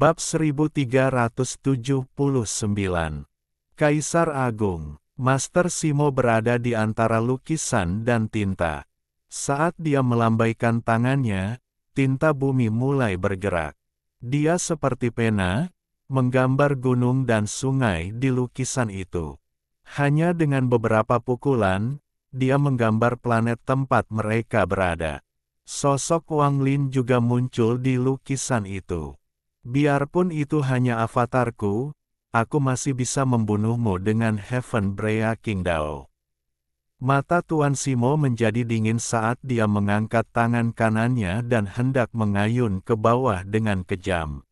Bab 1379. Kaisar Agung. Master Simo berada di antara lukisan dan tinta. Saat dia melambaikan tangannya, tinta bumi mulai bergerak. Dia seperti pena, menggambar gunung dan sungai di lukisan itu. Hanya dengan beberapa pukulan, dia menggambar planet tempat mereka berada. Sosok Wang Lin juga muncul di lukisan itu. Biarpun itu hanya avatarku, aku masih bisa membunuhmu dengan Heaven Brea Qingdao. Mata Tuan Simo menjadi dingin saat dia mengangkat tangan kanannya dan hendak mengayun ke bawah dengan kejam.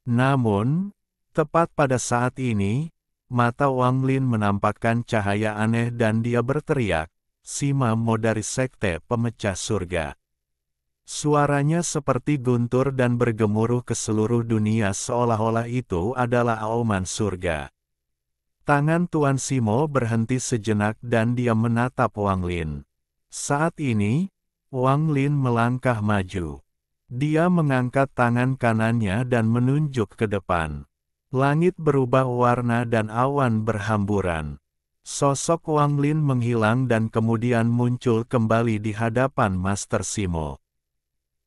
Namun, tepat pada saat ini, mata Wang Lin menampakkan cahaya aneh dan dia berteriak, "Sima Mo dari Sekte Pemecah Surga." Suaranya seperti guntur dan bergemuruh ke seluruh dunia seolah-olah itu adalah auman surga. Tangan Tuan Simo berhenti sejenak dan dia menatap Wang Lin. Saat ini, Wang Lin melangkah maju. Dia mengangkat tangan kanannya dan menunjuk ke depan. Langit berubah warna dan awan berhamburan. Sosok Wang Lin menghilang dan kemudian muncul kembali di hadapan Master Simo.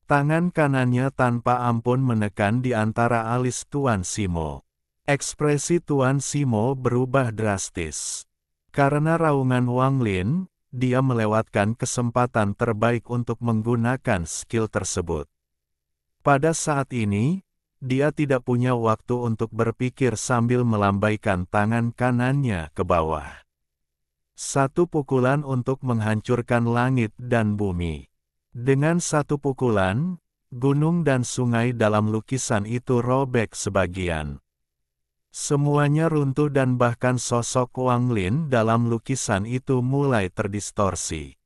Tangan kanannya tanpa ampun menekan di antara alis Tuan Simo. Ekspresi Tuan Simo berubah drastis. Karena raungan Wang Lin, dia melewatkan kesempatan terbaik untuk menggunakan skill tersebut. Pada saat ini, dia tidak punya waktu untuk berpikir sambil melambaikan tangan kanannya ke bawah. Satu pukulan untuk menghancurkan langit dan bumi. Dengan satu pukulan, gunung dan sungai dalam lukisan itu robek sebagian. Semuanya runtuh dan bahkan sosok Wang Lin dalam lukisan itu mulai terdistorsi.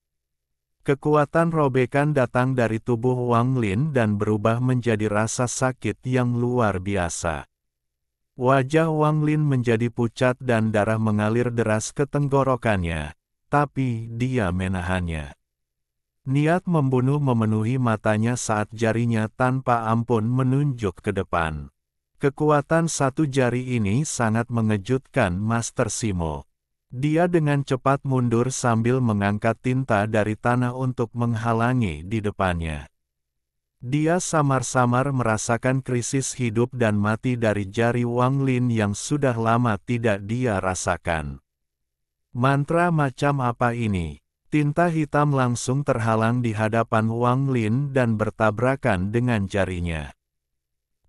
Kekuatan robekan datang dari tubuh Wang Lin dan berubah menjadi rasa sakit yang luar biasa. Wajah Wang Lin menjadi pucat dan darah mengalir deras ke tenggorokannya, tapi dia menahannya. Niat membunuh memenuhi matanya saat jarinya tanpa ampun menunjuk ke depan. Kekuatan satu jari ini sangat mengejutkan Master Simo. Dia dengan cepat mundur sambil mengangkat tinta dari tanah untuk menghalangi di depannya. Dia samar-samar merasakan krisis hidup dan mati dari jari Wang Lin yang sudah lama tidak dia rasakan. Mantra macam apa ini? Tinta hitam langsung terhalang di hadapan Wang Lin dan bertabrakan dengan jarinya.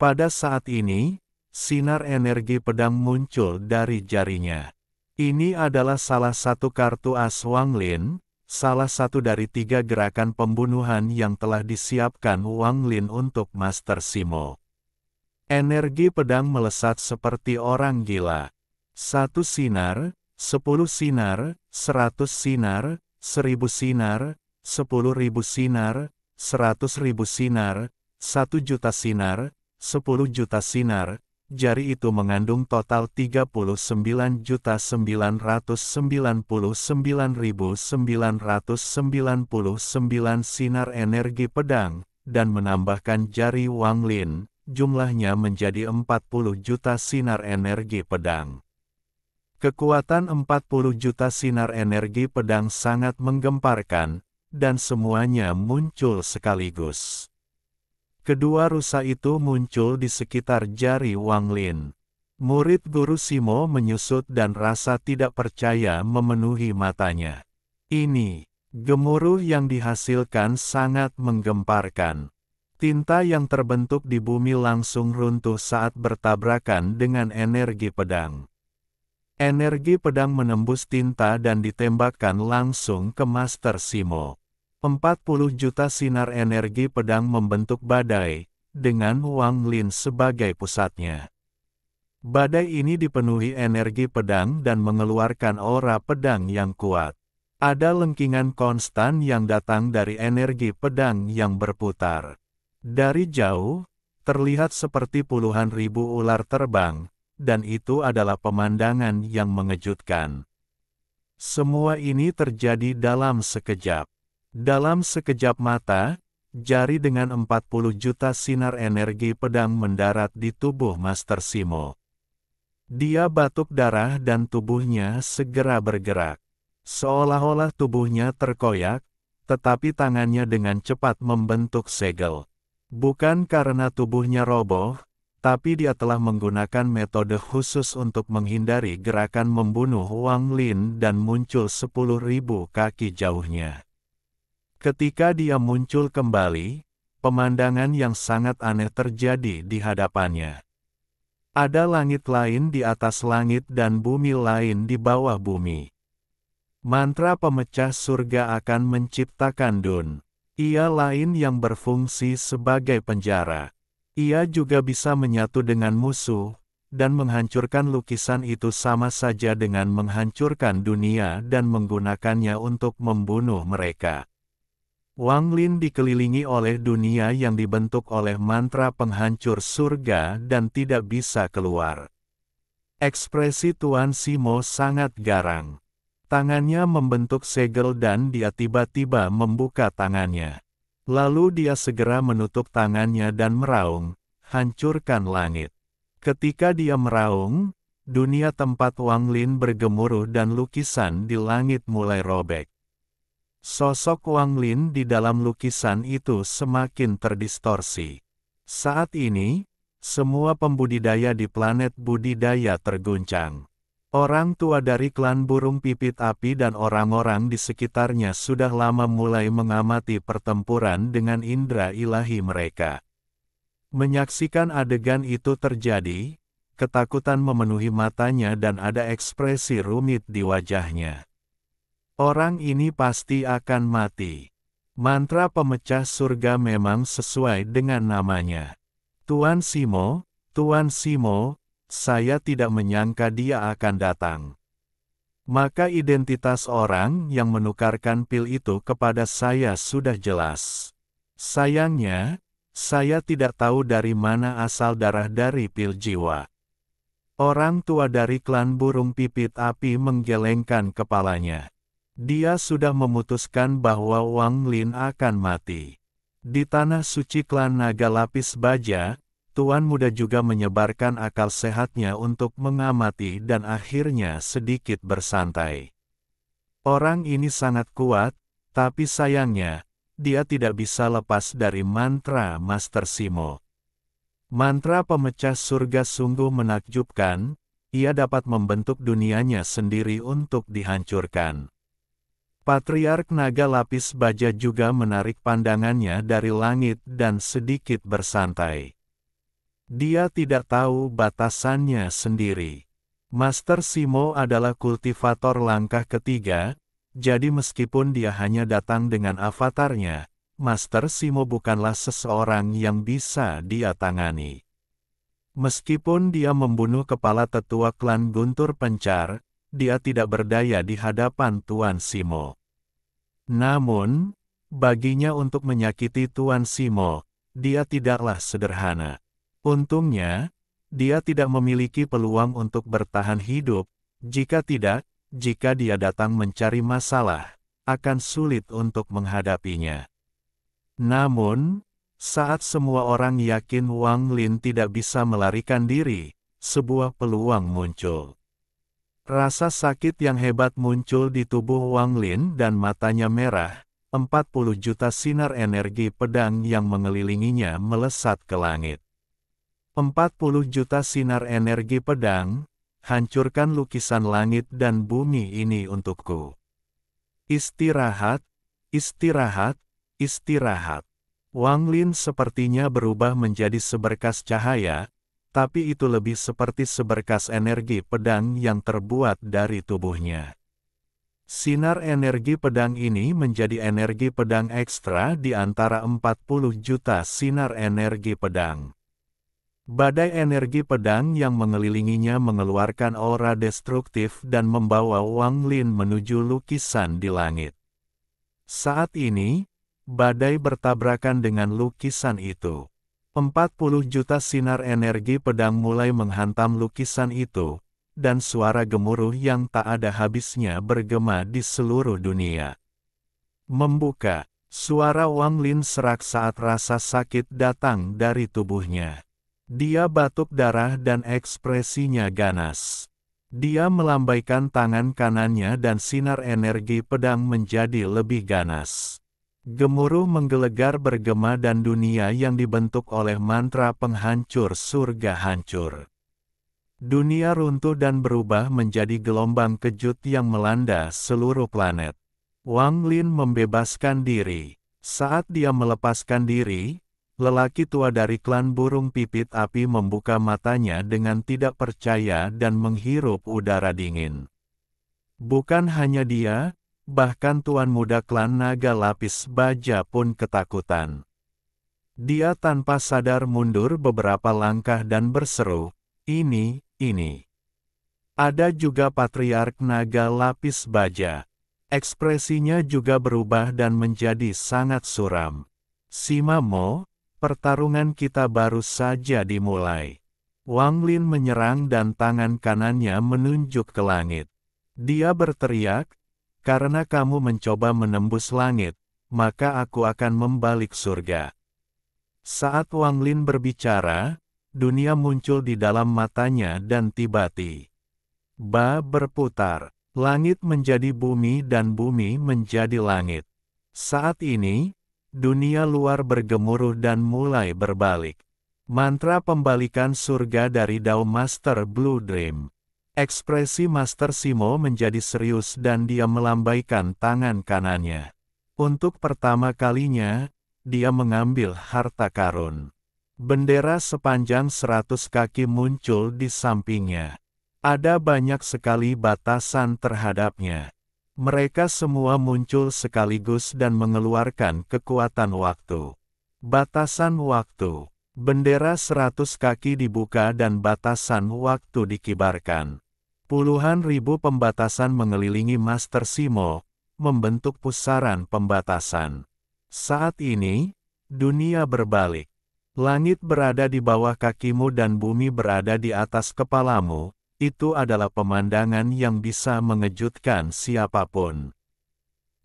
Pada saat ini, sinar energi pedang muncul dari jarinya. Ini adalah salah satu kartu as Wang Lin, salah satu dari 3 gerakan pembunuhan yang telah disiapkan Wang Lin untuk Master Simo. Energi pedang melesat seperti orang gila. 1 sinar, 10 sinar, 100 sinar, 1000 sinar, 10.000 sinar, 100.000 sinar, 1 juta sinar, 10 juta sinar. Jari itu mengandung total 39.999.999 sinar energi pedang, dan menambahkan jari Wang Lin, jumlahnya menjadi 40 juta sinar energi pedang. Kekuatan 40 juta sinar energi pedang sangat menggemparkan, dan semuanya muncul sekaligus. Kedua rusa itu muncul di sekitar jari Wang Lin. Murid Guru Simo menyusut dan rasa tidak percaya memenuhi matanya. Ini, gemuruh yang dihasilkan sangat menggemparkan. Tinta yang terbentuk di bumi langsung runtuh saat bertabrakan dengan energi pedang. Energi pedang menembus tinta dan ditembakkan langsung ke Master Simo. 40 juta sinar energi pedang membentuk badai, dengan Wang Lin sebagai pusatnya. Badai ini dipenuhi energi pedang dan mengeluarkan aura pedang yang kuat. Ada lengkingan konstan yang datang dari energi pedang yang berputar. Dari jauh, terlihat seperti puluhan ribu ular terbang, dan itu adalah pemandangan yang mengejutkan. Semua ini terjadi dalam sekejap. Dalam sekejap mata, jari dengan 40 juta sinar energi pedang mendarat di tubuh Master Simo. Dia batuk darah dan tubuhnya segera bergerak. Seolah-olah tubuhnya terkoyak, tetapi tangannya dengan cepat membentuk segel. Bukan karena tubuhnya roboh, tapi dia telah menggunakan metode khusus untuk menghindari gerakan membunuh Wang Lin dan muncul 10.000 kaki jauhnya. Ketika dia muncul kembali, pemandangan yang sangat aneh terjadi di hadapannya. Ada langit lain di atas langit dan bumi lain di bawah bumi. Mantra pemecah surga akan menciptakan Dun. Ia lain yang berfungsi sebagai penjara. Ia juga bisa menyatu dengan musuh, dan menghancurkan lukisan itu sama saja dengan menghancurkan dunia dan menggunakannya untuk membunuh mereka. Wang Lin dikelilingi oleh dunia yang dibentuk oleh mantra penghancur surga dan tidak bisa keluar. Ekspresi Tuan Simo sangat garang. Tangannya membentuk segel dan dia tiba-tiba membuka tangannya. Lalu dia segera menutup tangannya dan meraung, hancurkan langit. Ketika dia meraung, dunia tempat Wang Lin bergemuruh dan lukisan di langit mulai robek. Sosok Wang Lin di dalam lukisan itu semakin terdistorsi. Saat ini, semua pembudidaya di planet budidaya terguncang. Orang tua dari klan burung pipit api dan orang-orang di sekitarnya sudah lama mulai mengamati pertempuran dengan indera ilahi mereka. Menyaksikan adegan itu terjadi, ketakutan memenuhi matanya dan ada ekspresi rumit di wajahnya. Orang ini pasti akan mati. Mantra pemecah surga memang sesuai dengan namanya. Tuan Simo, saya tidak menyangka dia akan datang. Maka identitas orang yang menukarkan pil itu kepada saya sudah jelas. Sayangnya, saya tidak tahu dari mana asal darah dari pil jiwa. Orang tua dari klan burung pipit api menggelengkan kepalanya. Dia sudah memutuskan bahwa Wang Lin akan mati. Di tanah suci klan naga lapis baja, Tuan Muda juga menyebarkan akal sehatnya untuk mengamati dan akhirnya sedikit bersantai. Orang ini sangat kuat, tapi sayangnya, dia tidak bisa lepas dari mantra Master Simo. Mantra pemecah surga sungguh menakjubkan, ia dapat membentuk dunianya sendiri untuk dihancurkan. Patriark Naga Lapis Baja juga menarik pandangannya dari langit dan sedikit bersantai. Dia tidak tahu batasannya sendiri. Master Simo adalah kultivator langkah ketiga, jadi meskipun dia hanya datang dengan avatarnya, Master Simo bukanlah seseorang yang bisa dia tangani. Meskipun dia membunuh kepala tetua klan Guntur Pencar, dia tidak berdaya di hadapan Tuan Simo. Namun, baginya untuk menyakiti Tuan Simo, dia tidaklah sederhana. Untungnya, dia tidak memiliki peluang untuk bertahan hidup, jika dia datang mencari masalah, akan sulit untuk menghadapinya. Namun, saat semua orang yakin Wang Lin tidak bisa melarikan diri, sebuah peluang muncul. Rasa sakit yang hebat muncul di tubuh Wang Lin dan matanya merah, 40 juta sinar energi pedang yang mengelilinginya melesat ke langit. 40 juta sinar energi pedang, hancurkan lukisan langit dan bumi ini untukku. Istirahat, istirahat, istirahat. Wang Lin sepertinya berubah menjadi seberkas cahaya, tapi itu lebih seperti seberkas energi pedang yang terbuat dari tubuhnya. Sinar energi pedang ini menjadi energi pedang ekstra di antara 40 juta sinar energi pedang. Badai energi pedang yang mengelilinginya mengeluarkan aura destruktif dan membawa Wang Lin menuju lukisan di langit. Saat ini, badai bertabrakan dengan lukisan itu. 40 juta sinar energi pedang mulai menghantam lukisan itu, dan suara gemuruh yang tak ada habisnya bergema di seluruh dunia. Membuka, Suara Wang Lin serak saat rasa sakit datang dari tubuhnya. Dia batuk darah dan ekspresinya ganas. Dia melambaikan tangan kanannya dan sinar energi pedang menjadi lebih ganas. Gemuruh menggelegar bergema dan dunia yang dibentuk oleh mantra penghancur surga hancur. Dunia runtuh dan berubah menjadi gelombang kejut yang melanda seluruh planet. Wang Lin membebaskan diri. Saat dia melepaskan diri, lelaki tua dari klan burung pipit api membuka matanya dengan tidak percaya dan menghirup udara dingin. Bukan hanya dia, bahkan tuan muda klan naga lapis baja pun ketakutan. Dia tanpa sadar mundur beberapa langkah dan berseru, ini. Ada juga patriark naga lapis baja. Ekspresinya juga berubah dan menjadi sangat suram. Simamo, pertarungan kita baru saja dimulai. Wang Lin menyerang dan tangan kanannya menunjuk ke langit. Dia berteriak, karena kamu mencoba menembus langit, maka aku akan membalik surga. Saat Wang Lin berbicara, dunia muncul di dalam matanya dan tiba-tiba berputar. Langit menjadi bumi dan bumi menjadi langit. Saat ini, dunia luar bergemuruh dan mulai berbalik. Mantra pembalikan surga dari Dao Master Blue Dream. Ekspresi Master Simo menjadi serius dan dia melambaikan tangan kanannya. Untuk pertama kalinya, dia mengambil harta karun. Bendera sepanjang 100 kaki muncul di sampingnya. Ada banyak sekali batasan terhadapnya. Mereka semua muncul sekaligus dan mengeluarkan kekuatan waktu. Batasan waktu. Bendera 100 kaki dibuka dan batasan waktu dikibarkan. Puluhan ribu pembatasan mengelilingi Master Simo, membentuk pusaran pembatasan. Saat ini, dunia berbalik. Langit berada di bawah kakimu dan bumi berada di atas kepalamu. Itu adalah pemandangan yang bisa mengejutkan siapapun.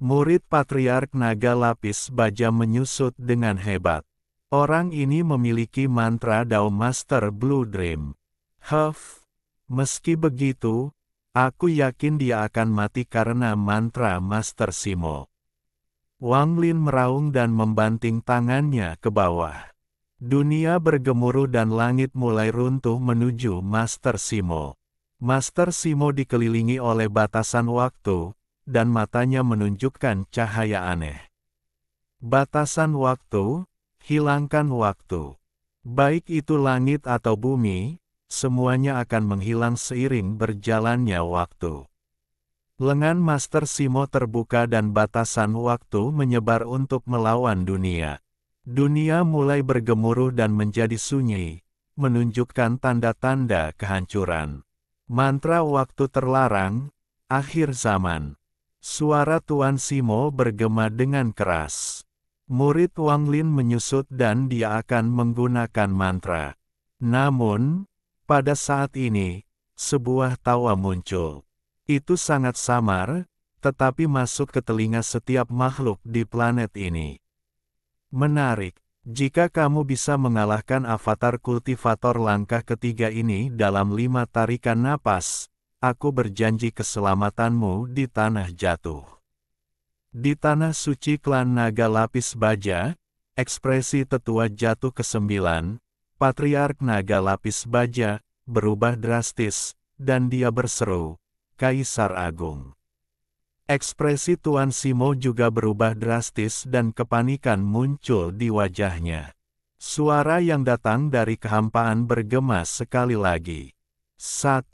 Murid Patriark Naga Lapis Baja menyusut dengan hebat. Orang ini memiliki mantra Dao Master Blue Dream. Meski begitu, aku yakin dia akan mati karena mantra Master Simo. Wang Lin meraung dan membanting tangannya ke bawah. Dunia bergemuruh dan langit mulai runtuh menuju Master Simo. Master Simo dikelilingi oleh batasan waktu, dan matanya menunjukkan cahaya aneh. Batasan waktu, hilangkan waktu. Baik itu langit atau bumi, semuanya akan menghilang seiring berjalannya waktu. Lengan Master Simo terbuka dan batasan waktu menyebar untuk melawan dunia. Dunia mulai bergemuruh dan menjadi sunyi, menunjukkan tanda-tanda kehancuran. Mantra waktu terlarang, akhir zaman. Suara Tuan Simo bergema dengan keras. Murid Wang Lin menyusut dan dia akan menggunakan mantra. Namun, pada saat ini, sebuah tawa muncul. Itu sangat samar, tetapi masuk ke telinga setiap makhluk di planet ini. Menarik. Jika kamu bisa mengalahkan avatar kultivator langkah ketiga ini dalam 5 tarikan napas, aku berjanji keselamatanmu di tanah jatuh. Di tanah suci klan naga lapis baja, ekspresi tetua jatuh ke-9, Patriark naga lapis baja, berubah drastis, dan dia berseru, Kaisar Agung. Ekspresi Tuan Simo juga berubah drastis dan kepanikan muncul di wajahnya. Suara yang datang dari kehampaan bergema sekali lagi. 1.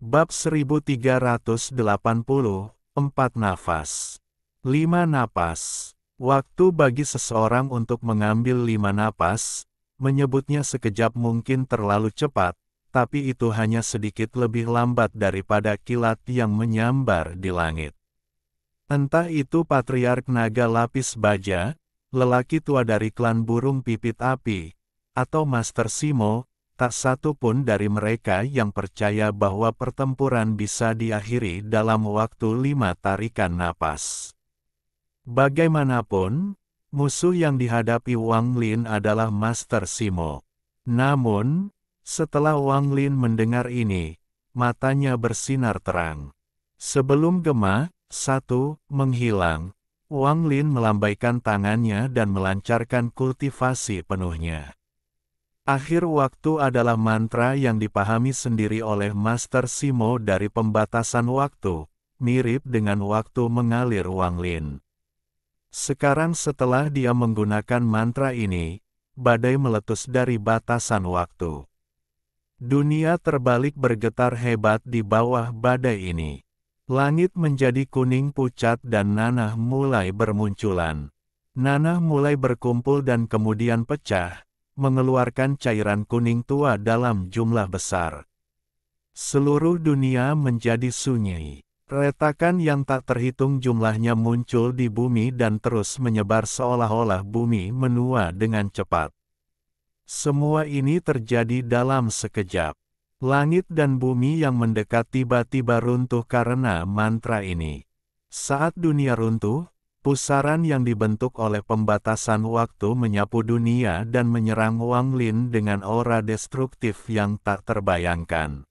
Bab 1380, 4 nafas. 5 napas. Waktu bagi seseorang untuk mengambil 5 napas, menyebutnya sekejap mungkin terlalu cepat, tapi itu hanya sedikit lebih lambat daripada kilat yang menyambar di langit. Entah itu Patriark Naga Lapis Baja, lelaki tua dari klan burung pipit api, atau Master Simo, tak satu pun dari mereka yang percaya bahwa pertempuran bisa diakhiri dalam waktu 5 tarikan napas. Bagaimanapun, musuh yang dihadapi Wang Lin adalah Master Simo. Namun, setelah Wang Lin mendengar ini, matanya bersinar terang. Sebelum Gema 1 menghilang, Wang Lin melambaikan tangannya dan melancarkan kultivasi penuhnya. Akhir waktu adalah mantra yang dipahami sendiri oleh Master Simo dari pembatasan waktu, mirip dengan waktu mengalir Wang Lin. Sekarang setelah dia menggunakan mantra ini, badai meletus dari batasan waktu. Dunia terbalik bergetar hebat di bawah badai ini. Langit menjadi kuning pucat dan nanah mulai bermunculan. Nanah mulai berkumpul dan kemudian pecah, mengeluarkan cairan kuning tua dalam jumlah besar. Seluruh dunia menjadi sunyi. Retakan yang tak terhitung jumlahnya muncul di bumi dan terus menyebar seolah-olah bumi menua dengan cepat. Semua ini terjadi dalam sekejap. Langit dan bumi yang mendekat tiba-tiba runtuh karena mantra ini. Saat dunia runtuh, pusaran yang dibentuk oleh pembatasan waktu menyapu dunia dan menyerang Wang Lin dengan aura destruktif yang tak terbayangkan.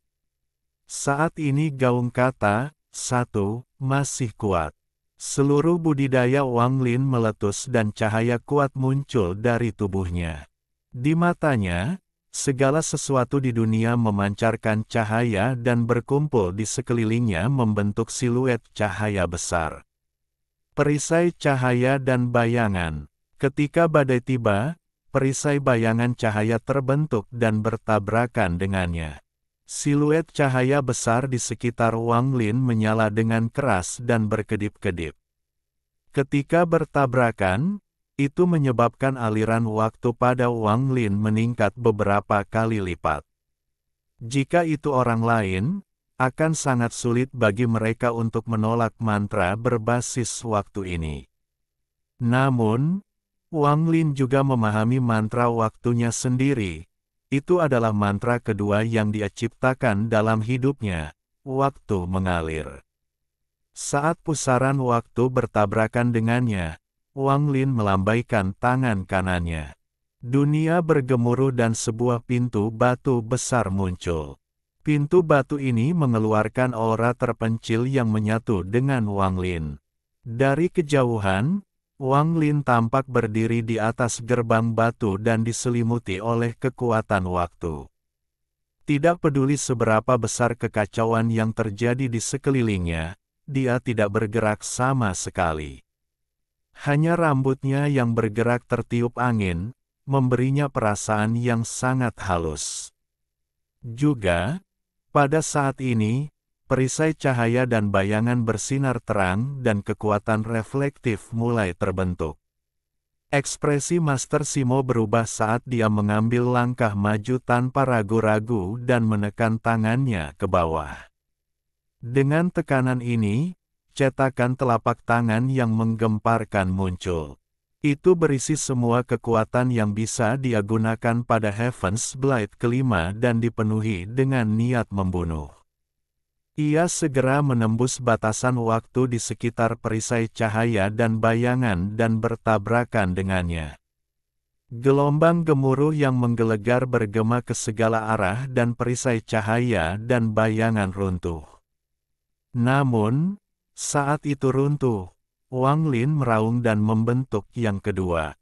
Saat ini gaung kata 1 masih kuat. Seluruh budidaya Wang Lin meletus dan cahaya kuat muncul dari tubuhnya. Di matanya, segala sesuatu di dunia memancarkan cahaya dan berkumpul di sekelilingnya membentuk siluet cahaya besar. Perisai cahaya dan bayangan. Ketika badai tiba, perisai bayangan cahaya terbentuk dan bertabrakan dengannya. Siluet cahaya besar di sekitar Wang Lin menyala dengan keras dan berkedip-kedip. Ketika bertabrakan, itu menyebabkan aliran waktu pada Wang Lin meningkat beberapa kali lipat. Jika itu orang lain, akan sangat sulit bagi mereka untuk menolak mantra berbasis waktu ini. Namun, Wang Lin juga memahami mantra waktunya sendiri. Itu adalah mantra kedua yang dia ciptakan dalam hidupnya, waktu mengalir. Saat pusaran waktu bertabrakan dengannya, Wang Lin melambaikan tangan kanannya. Dunia bergemuruh dan sebuah pintu batu besar muncul. Pintu batu ini mengeluarkan aura terpencil yang menyatu dengan Wang Lin. Dari kejauhan, Wang Lin tampak berdiri di atas gerbang batu dan diselimuti oleh kekuatan waktu. Tidak peduli seberapa besar kekacauan yang terjadi di sekelilingnya, dia tidak bergerak sama sekali. Hanya rambutnya yang bergerak tertiup angin, memberinya perasaan yang sangat halus. Juga, pada saat ini, perisai cahaya dan bayangan bersinar terang dan kekuatan reflektif mulai terbentuk. Ekspresi Master Simo berubah saat dia mengambil langkah maju tanpa ragu-ragu dan menekan tangannya ke bawah. Dengan tekanan ini, cetakan telapak tangan yang menggemparkan muncul. Itu berisi semua kekuatan yang bisa dia gunakan pada Heaven's Blade kelima dan dipenuhi dengan niat membunuh. Ia segera menembus batasan waktu di sekitar perisai cahaya dan bayangan dan bertabrakan dengannya. Gelombang gemuruh yang menggelegar bergema ke segala arah dan perisai cahaya dan bayangan runtuh. Namun, saat itu runtuh, Wang Lin meraung dan membentuk yang kedua.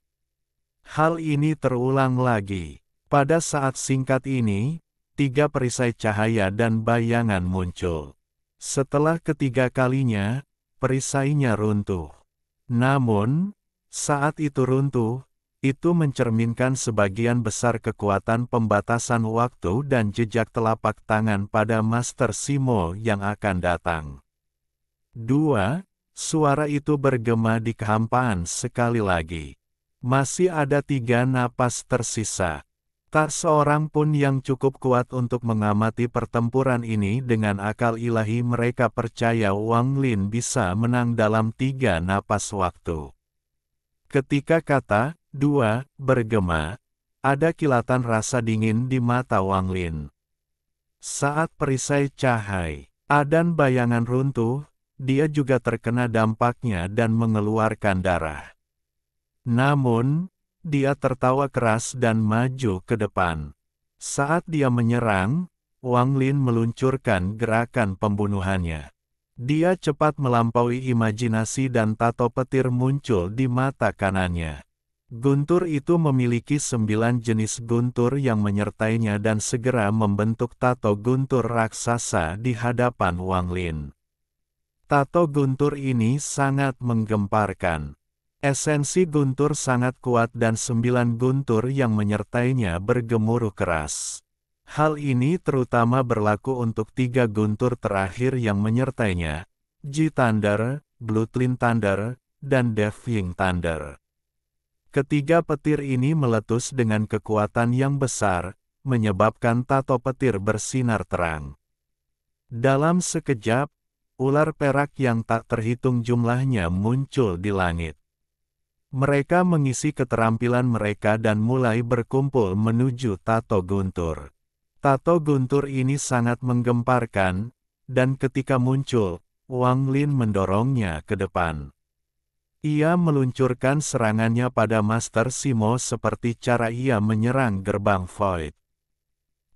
Hal ini terulang lagi. Pada saat singkat ini, 3 perisai cahaya dan bayangan muncul. Setelah ketiga kalinya, perisainya runtuh. Namun, saat itu runtuh, itu mencerminkan sebagian besar kekuatan pembatasan waktu dan jejak telapak tangan pada Master Simo yang akan datang. 2. Suara itu bergema di kehampaan sekali lagi. Masih ada 3 napas tersisa. Tak seorang pun yang cukup kuat untuk mengamati pertempuran ini dengan akal ilahi mereka percaya Wang Lin bisa menang dalam 3 napas waktu. Ketika kata 2 bergema, ada kilatan rasa dingin di mata Wang Lin. Saat perisai cahaya dan bayangan runtuh, dia juga terkena dampaknya dan mengeluarkan darah. Namun, dia tertawa keras dan maju ke depan. Saat dia menyerang, Wang Lin meluncurkan gerakan pembunuhannya. Dia cepat melampaui imajinasi dan tato petir muncul di mata kanannya. Guntur itu memiliki 9 jenis guntur yang menyertainya dan segera membentuk tato guntur raksasa di hadapan Wang Lin. Tato guntur ini sangat menggemparkan. Esensi guntur sangat kuat dan 9 guntur yang menyertainya bergemuruh keras. Hal ini terutama berlaku untuk 3 guntur terakhir yang menyertainya, Ji Thunder, Bloodline Thunder, dan Deathwing Thunder. Ketiga petir ini meletus dengan kekuatan yang besar, menyebabkan tato petir bersinar terang. Dalam sekejap, ular perak yang tak terhitung jumlahnya muncul di langit. Mereka mengisi keterampilan mereka dan mulai berkumpul menuju tato guntur. Tato guntur ini sangat menggemparkan, dan ketika muncul, Wang Lin mendorongnya ke depan. Ia meluncurkan serangannya pada Master Simo seperti cara ia menyerang gerbang Void.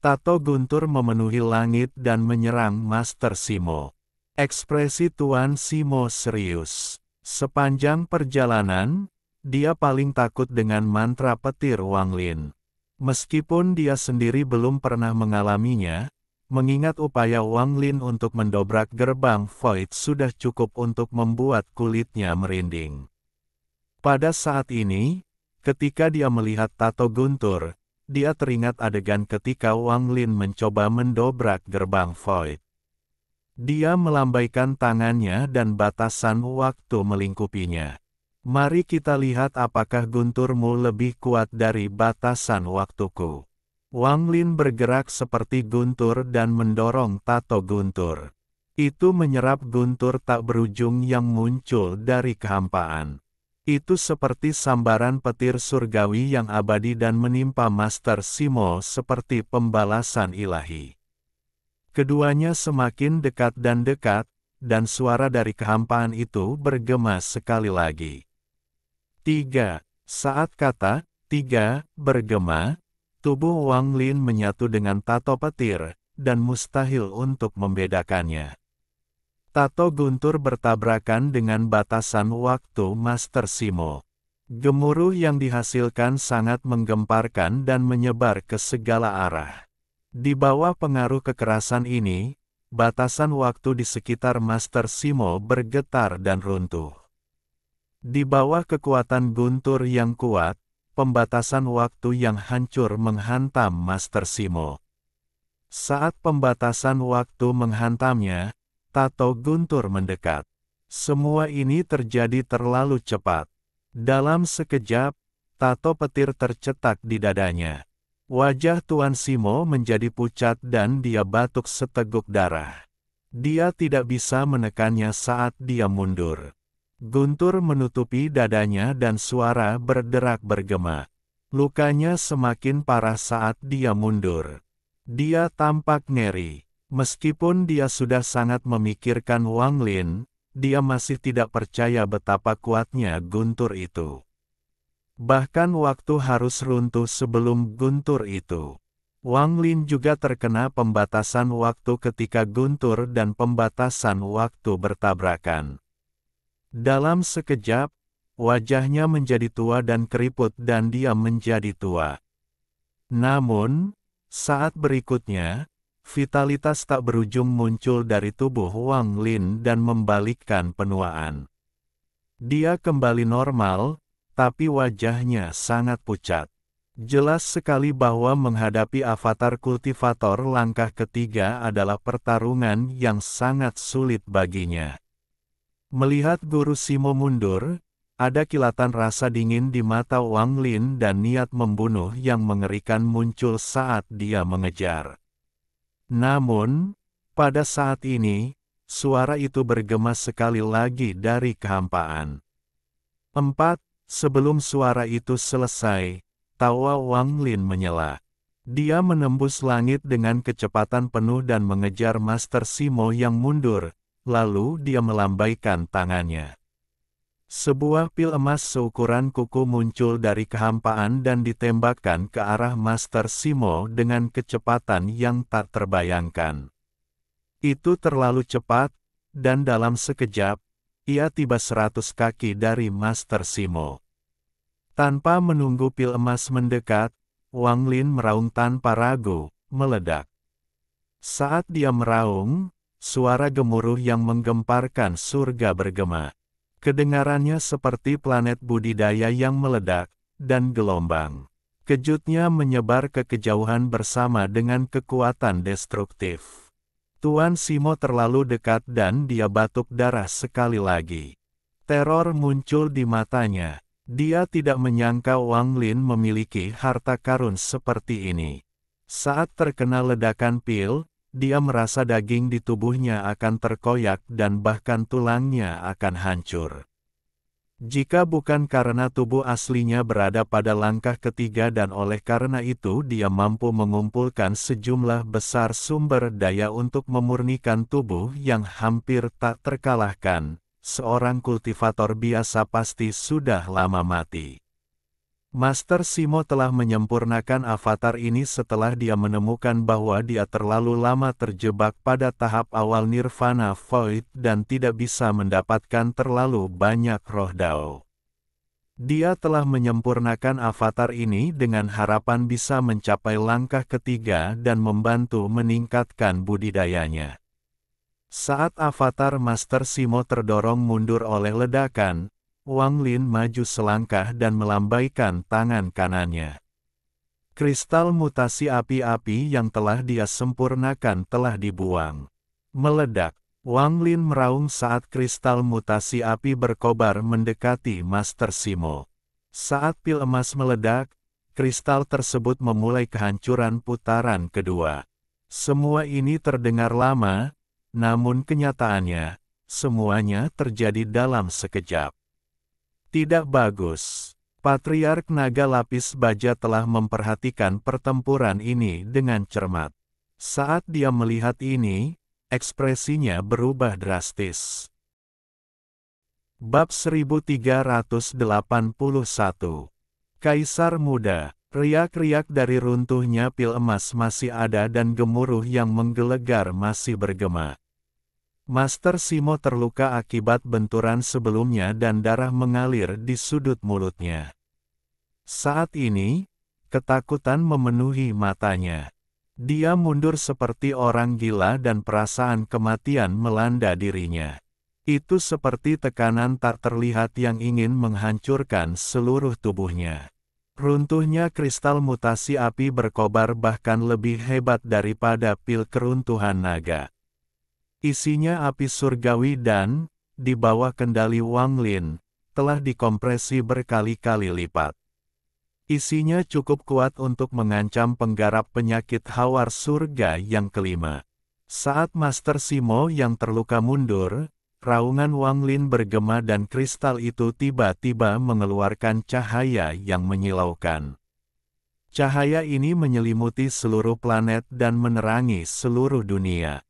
Tato guntur memenuhi langit dan menyerang Master Simo. Ekspresi Tuan Simo serius. Sepanjang perjalanan, dia paling takut dengan mantra petir Wang Lin. Meskipun dia sendiri belum pernah mengalaminya, mengingat upaya Wang Lin untuk mendobrak gerbang Void sudah cukup untuk membuat kulitnya merinding. Pada saat ini, ketika dia melihat tato guntur, dia teringat adegan ketika Wang Lin mencoba mendobrak gerbang Void. Dia melambaikan tangannya dan batasan waktu melingkupinya. Mari kita lihat apakah gunturmu lebih kuat dari batasan waktuku. Wang Lin bergerak seperti guntur dan mendorong tato guntur. Itu menyerap guntur tak berujung yang muncul dari kehampaan. Itu seperti sambaran petir surgawi yang abadi dan menimpa Master Simo seperti pembalasan ilahi. Keduanya semakin dekat, dan suara dari kehampaan itu bergema sekali lagi. 3. Saat kata 3 bergema, tubuh Wang Lin menyatu dengan tato petir, dan mustahil untuk membedakannya. Tato guntur bertabrakan dengan batasan waktu Master Simo. Gemuruh yang dihasilkan sangat menggemparkan dan menyebar ke segala arah. Di bawah pengaruh kekerasan ini, batasan waktu di sekitar Master Simo bergetar dan runtuh. Di bawah kekuatan guntur yang kuat, pembatasan waktu yang hancur menghantam Master Simo. Saat pembatasan waktu menghantamnya, tato guntur mendekat. Semua ini terjadi terlalu cepat. Dalam sekejap, tato petir tercetak di dadanya. Wajah Tuan Simo menjadi pucat dan dia batuk seteguk darah. Dia tidak bisa menekannya saat dia mundur. Guntur menutupi dadanya dan suara berderak bergema. Lukanya semakin parah saat dia mundur. Dia tampak ngeri. Meskipun dia sudah sangat memikirkan Wang Lin, dia masih tidak percaya betapa kuatnya guntur itu. Bahkan waktu harus runtuh sebelum guntur itu. Wang Lin juga terkena pembatasan waktu ketika guntur dan pembatasan waktu bertabrakan. Dalam sekejap, wajahnya menjadi tua dan keriput dan dia menjadi tua. Namun, saat berikutnya, vitalitas tak berujung muncul dari tubuh Wang Lin dan membalikkan penuaan. Dia kembali normal, tapi wajahnya sangat pucat. Jelas sekali bahwa menghadapi avatar kultivator langkah ketiga adalah pertarungan yang sangat sulit baginya. Melihat Guru Simo mundur, ada kilatan rasa dingin di mata Wang Lin dan niat membunuh yang mengerikan muncul saat dia mengejar. Namun, pada saat ini, suara itu bergema sekali lagi dari kehampaan. 4. Sebelum suara itu selesai, tawa Wang Lin menyela. Dia menembus langit dengan kecepatan penuh dan mengejar Master Simo yang mundur, lalu dia melambaikan tangannya. Sebuah pil emas seukuran kuku muncul dari kehampaan dan ditembakkan ke arah Master Simo dengan kecepatan yang tak terbayangkan. Itu terlalu cepat, dan dalam sekejap, ia tiba 100 kaki dari Master Simo. Tanpa menunggu pil emas mendekat, Wang Lin meraung tanpa ragu, meledak. Saat dia meraung, suara gemuruh yang menggemparkan surga bergema. Kedengarannya seperti planet budidaya yang meledak, dan gelombang kejutnya menyebar ke kejauhan bersama dengan kekuatan destruktif. Tuan Simo terlalu dekat dan dia batuk darah sekali lagi. Teror muncul di matanya. Dia tidak menyangka Wang Lin memiliki harta karun seperti ini. Saat terkena ledakan pil, dia merasa daging di tubuhnya akan terkoyak dan bahkan tulangnya akan hancur. Jika bukan karena tubuh aslinya berada pada langkah ketiga dan oleh karena itu dia mampu mengumpulkan sejumlah besar sumber daya untuk memurnikan tubuh yang hampir tak terkalahkan, seorang kultivator biasa pasti sudah lama mati. Master Simo telah menyempurnakan avatar ini setelah dia menemukan bahwa dia terlalu lama terjebak pada tahap awal Nirvana Void dan tidak bisa mendapatkan terlalu banyak roh Dao. Dia telah menyempurnakan avatar ini dengan harapan bisa mencapai langkah ketiga dan membantu meningkatkan budidayanya. Saat avatar Master Simo terdorong mundur oleh ledakan, Wang Lin maju selangkah dan melambaikan tangan kanannya. Kristal mutasi api-api yang telah dia sempurnakan telah dibuang. Meledak, Wang Lin meraung saat kristal mutasi api berkobar mendekati Master Simo. Saat pil emas meledak, kristal tersebut memulai kehancuran putaran kedua. Semua ini terdengar lama, namun kenyataannya, semuanya terjadi dalam sekejap. Tidak bagus. Patriark Naga Lapis Baja telah memperhatikan pertempuran ini dengan cermat. Saat dia melihat ini, ekspresinya berubah drastis. Bab 1381. Kaisar Muda. Riak-riak dari runtuhnya pil emas masih ada dan gemuruh yang menggelegar masih bergema. Master Simo terluka akibat benturan sebelumnya dan darah mengalir di sudut mulutnya. Saat ini, ketakutan memenuhi matanya. Dia mundur seperti orang gila dan perasaan kematian melanda dirinya. Itu seperti tekanan tak terlihat yang ingin menghancurkan seluruh tubuhnya. Runtuhnya kristal mutasi api berkobar bahkan lebih hebat daripada pil keruntuhan naga. Isinya api surgawi dan, di bawah kendali Wang Lin, telah dikompresi berkali-kali lipat. Isinya cukup kuat untuk mengancam penggarap penyakit hawar surga yang kelima. Saat Master Simo yang terluka mundur, raungan Wang Lin bergema dan kristal itu tiba-tiba mengeluarkan cahaya yang menyilaukan. Cahaya ini menyelimuti seluruh planet dan menerangi seluruh dunia.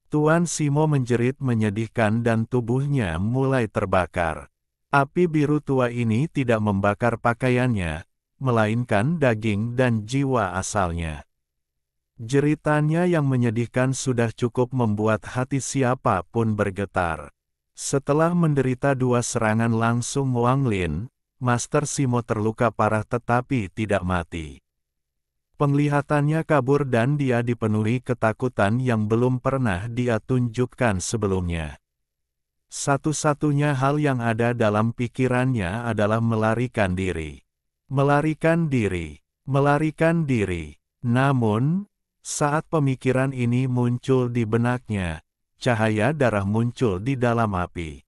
Tuan Simo menjerit menyedihkan dan tubuhnya mulai terbakar. Api biru tua ini tidak membakar pakaiannya, melainkan daging dan jiwa asalnya. Jeritannya yang menyedihkan sudah cukup membuat hati siapapun bergetar. Setelah menderita dua serangan langsung Wang Lin, Master Simo terluka parah tetapi tidak mati. Penglihatannya kabur dan dia dipenuhi ketakutan yang belum pernah dia tunjukkan sebelumnya. Satu-satunya hal yang ada dalam pikirannya adalah melarikan diri. Melarikan diri. Melarikan diri. Namun, saat pemikiran ini muncul di benaknya, cahaya darah muncul di dalam api.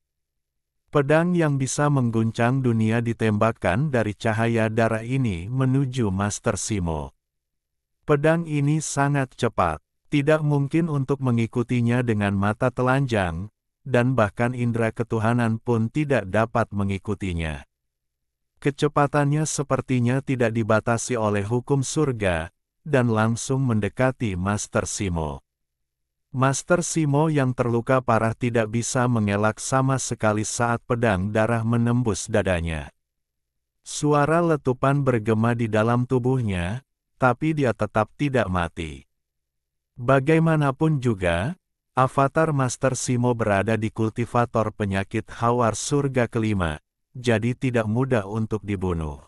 Pedang yang bisa mengguncang dunia ditembakkan dari cahaya darah ini menuju Master Simo. Pedang ini sangat cepat, tidak mungkin untuk mengikutinya dengan mata telanjang, dan bahkan indera ketuhanan pun tidak dapat mengikutinya. Kecepatannya sepertinya tidak dibatasi oleh hukum surga, dan langsung mendekati Master Simo. Master Simo yang terluka parah tidak bisa mengelak sama sekali saat pedang darah menembus dadanya. Suara letupan bergema di dalam tubuhnya, tapi dia tetap tidak mati. Bagaimanapun juga, avatar Master Simo berada di kultivator penyakit Hawar Surga kelima, jadi tidak mudah untuk dibunuh.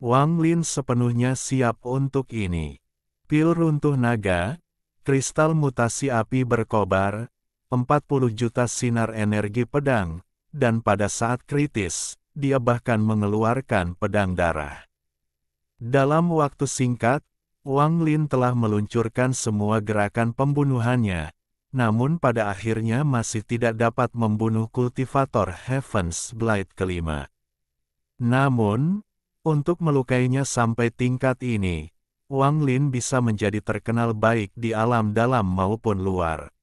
Wang Lin sepenuhnya siap untuk ini. Pil runtuh naga, kristal mutasi api berkobar, 40 juta sinar energi pedang, dan pada saat kritis, dia bahkan mengeluarkan pedang darah. Dalam waktu singkat, Wang Lin telah meluncurkan semua gerakan pembunuhannya, namun pada akhirnya masih tidak dapat membunuh kultivator Heaven's Blade kelima. Namun, untuk melukainya sampai tingkat ini, Wang Lin bisa menjadi terkenal baik di alam dalam maupun luar.